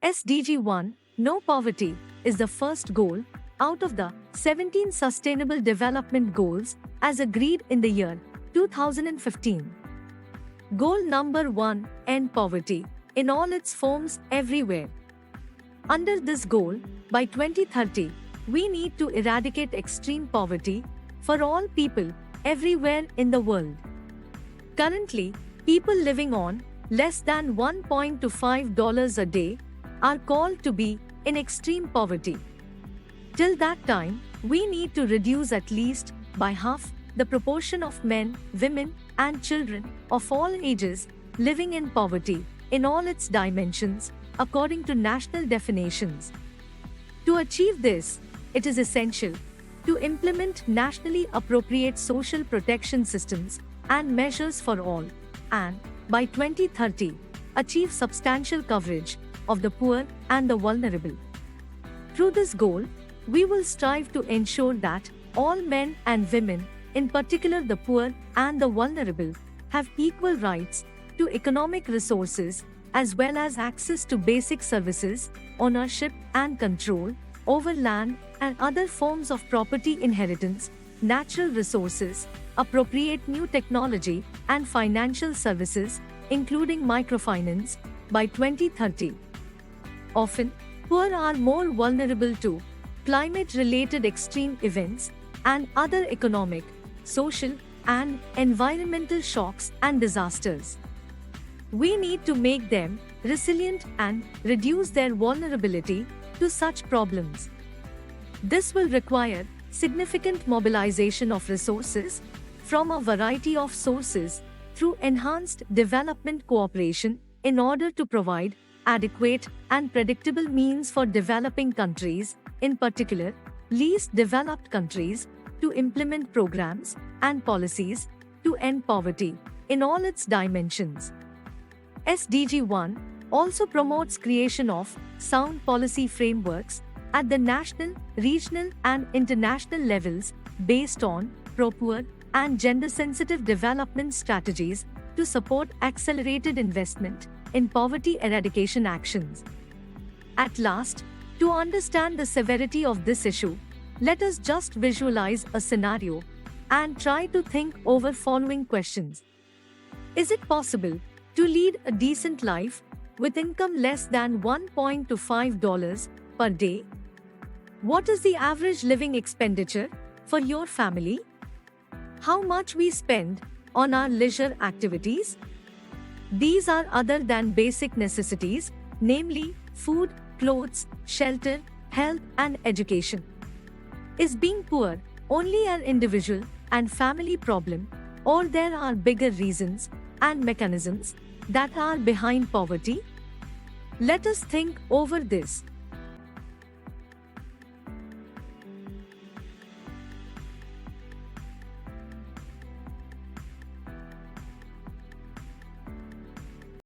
SDG 1, No Poverty, is the first goal out of the 17 Sustainable Development Goals as agreed in the year 2015. Goal number 1, End poverty in all its forms everywhere. Under this goal, by 2030, we need to eradicate extreme poverty for all people everywhere in the world. Currently, people living on less than $1.25 a day are called to be in extreme poverty. Till that time, we need to reduce at least by half the proportion of men, women, and children of all ages living in poverty in all its dimensions according to national definitions. To achieve this, it is essential to implement nationally appropriate social protection systems and measures for all, and by 2030, achieve substantial coverage of the poor and the vulnerable. Through this goal, we will strive to ensure that all men and women, in particular the poor and the vulnerable, have equal rights to economic resources as well as access to basic services, ownership and control over land and other forms of property inheritance, natural resources, appropriate new technology and financial services, including microfinance, by 2030. Often, poor are more vulnerable to climate-related extreme events and other economic, social, and environmental shocks and disasters. We need to make them resilient and reduce their vulnerability to such problems. This will require significant mobilization of resources from a variety of sources through enhanced development cooperation in order to provide adequate and predictable means for developing countries, in particular, least developed countries, to implement programs and policies to end poverty in all its dimensions. SDG 1 also promotes creation of sound policy frameworks at the national, regional, and international levels based on pro-poor and gender-sensitive development strategies to support accelerated investment in poverty eradication actions. At last, to understand the severity of this issue, let us just visualize a scenario and try to think over following questions. Is it possible to lead a decent life with income less than $1.25 per day? What is the average living expenditure for your family? How much we spend on our leisure activities? These are other than basic necessities, namely food, clothes, shelter, health, and education. Is being poor only an individual and family problem, or there are bigger reasons and mechanisms that are behind poverty? Let us think over this.